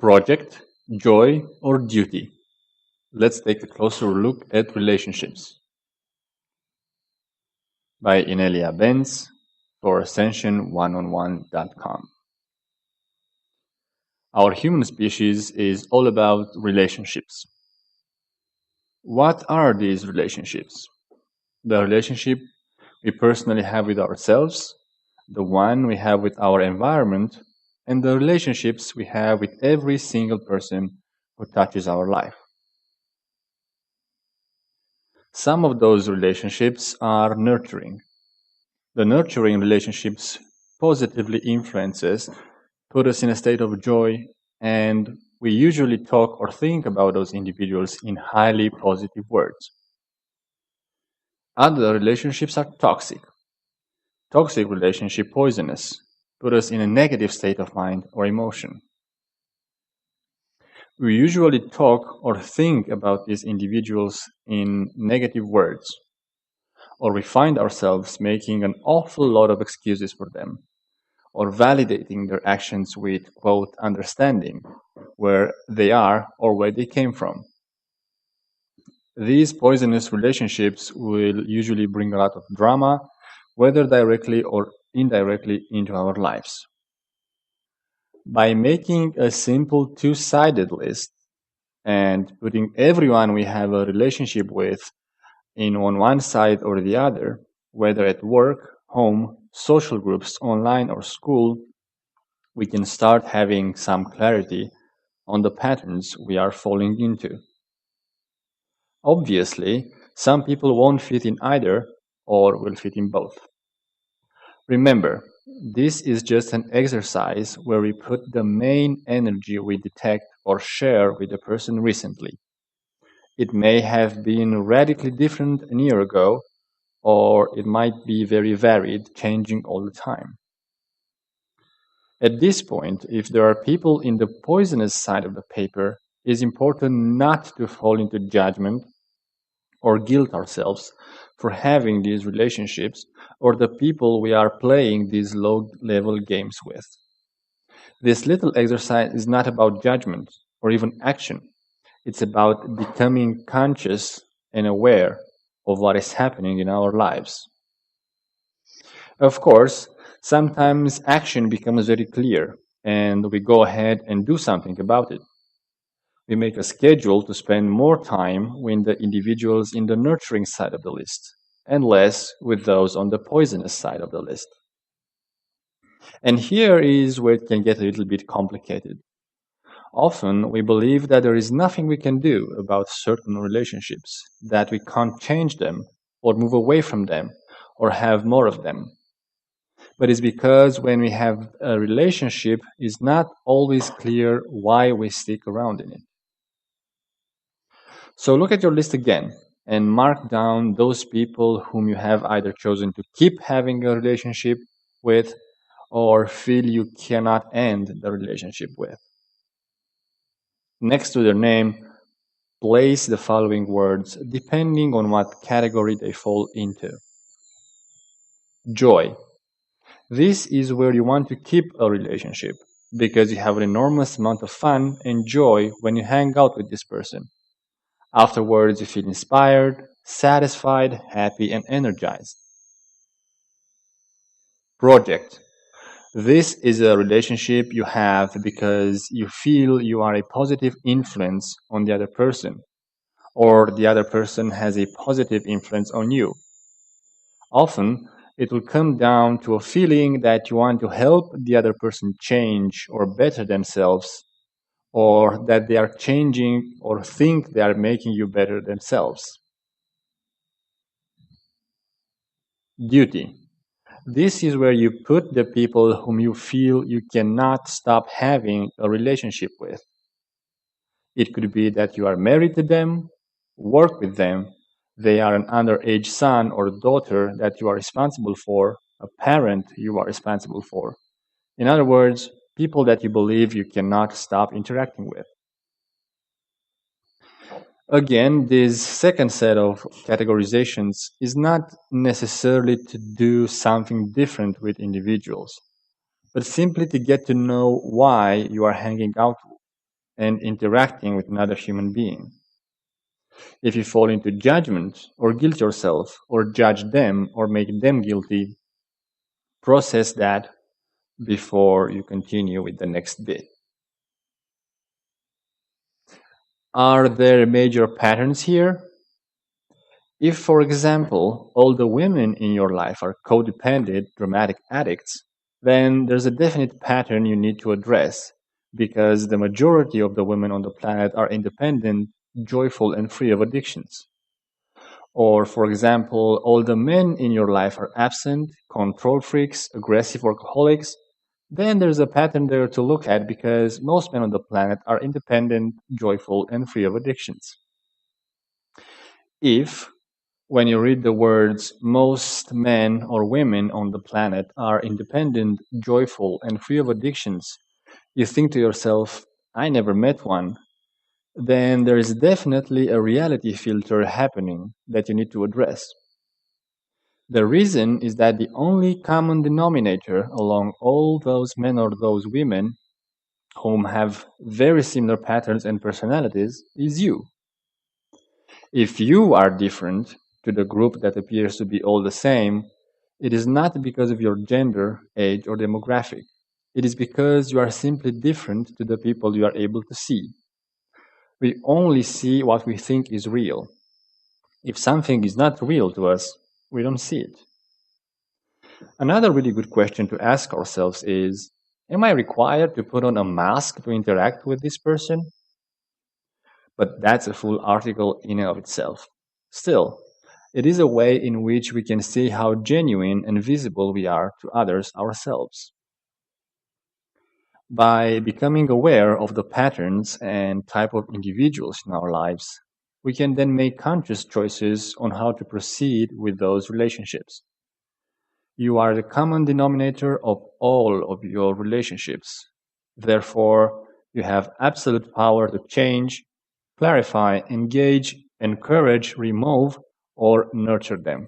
Project, joy, or duty? Let's take a closer look at relationships. By Inelia Benz for ascension1on1.com. Our human species is all about relationships. What are these relationships? The relationship we personally have with ourselves, the one we have with our environment, and the relationships we have with every single person who touches our life. Some of those relationships are nurturing. The nurturing relationships positively influences, put us in a state of joy, and we usually talk or think about those individuals in highly positive words. Other relationships are toxic. Toxic relationship poisonous, put us in a negative state of mind or emotion. We usually talk or think about these individuals in negative words, or we find ourselves making an awful lot of excuses for them, or validating their actions with, quote, understanding where they are or where they came from. These poisonous relationships will usually bring a lot of drama, whether directly or indirectly, into our lives. By making a simple two-sided list and putting everyone we have a relationship with in on one side or the other, whether at work, home, social groups, online, or school, we can start having some clarity on the patterns we are falling into. Obviously, some people won't fit in either or will fit in both. Remember, this is just an exercise where we put the main energy we detect or share with the person recently. It may have been radically different a year ago, or it might be very varied, changing all the time. At this point, if there are people in the poisonous side of the paper, it is important not to fall into judgment or guilt ourselves for having these relationships or the people we are playing these low-level games with. This little exercise is not about judgment or even action. It's about becoming conscious and aware of what is happening in our lives. Of course, sometimes action becomes very clear and we go ahead and do something about it. We make a schedule to spend more time with the individuals in the nurturing side of the list and less with those on the poisonous side of the list. And here is where it can get a little bit complicated. Often we believe that there is nothing we can do about certain relationships, that we can't change them or move away from them or have more of them. But it's because when we have a relationship, it's not always clear why we stick around in it. So look at your list again and mark down those people whom you have either chosen to keep having a relationship with or feel you cannot end the relationship with. Next to their name, place the following words depending on what category they fall into. Joy. This is where you want to keep a relationship because you have an enormous amount of fun and joy when you hang out with this person. Afterwards, you feel inspired, satisfied, happy, and energized. Project. This is a relationship you have because you feel you are a positive influence on the other person, or the other person has a positive influence on you. Often, it will come down to a feeling that you want to help the other person change or better themselves, or that they are changing or think they are making you better themselves. Duty. This is where you put the people whom you feel you cannot stop having a relationship with. It could be that you are married to them, work with them, they are an underage son or daughter that you are responsible for, a parent you are responsible for. In other words, people that you believe you cannot stop interacting with. Again, this second set of categorizations is not necessarily to do something different with individuals, but simply to get to know why you are hanging out and interacting with another human being. If you fall into judgment or guilt yourself or judge them or make them guilty, process that before you continue with the next bit. Are there major patterns here? If, for example, all the women in your life are codependent, dramatic addicts, then there's a definite pattern you need to address because the majority of the women on the planet are independent, joyful, and free of addictions. Or, for example, all the men in your life are absent, control freaks, aggressive workaholics, then there's a pattern there to look at because most men on the planet are independent, joyful, and free of addictions. If, when you read the words, most men or women on the planet are independent, joyful, and free of addictions, you think to yourself, I never met one, then there is definitely a reality filter happening that you need to address. The reason is that the only common denominator along all those men or those women whom have very similar patterns and personalities is you. If you are different to the group that appears to be all the same, it is not because of your gender, age, or demographic. It is because you are simply different to the people you are able to see. We only see what we think is real. If something is not real to us, we don't see it. Another really good question to ask ourselves is, am I required to put on a mask to interact with this person? But that's a full article in and of itself. Still, it is a way in which we can see how genuine and visible we are to others ourselves. By becoming aware of the patterns and type of individuals in our lives, we can then make conscious choices on how to proceed with those relationships. You are the common denominator of all of your relationships. Therefore, you have absolute power to change, clarify, engage, encourage, remove, or nurture them.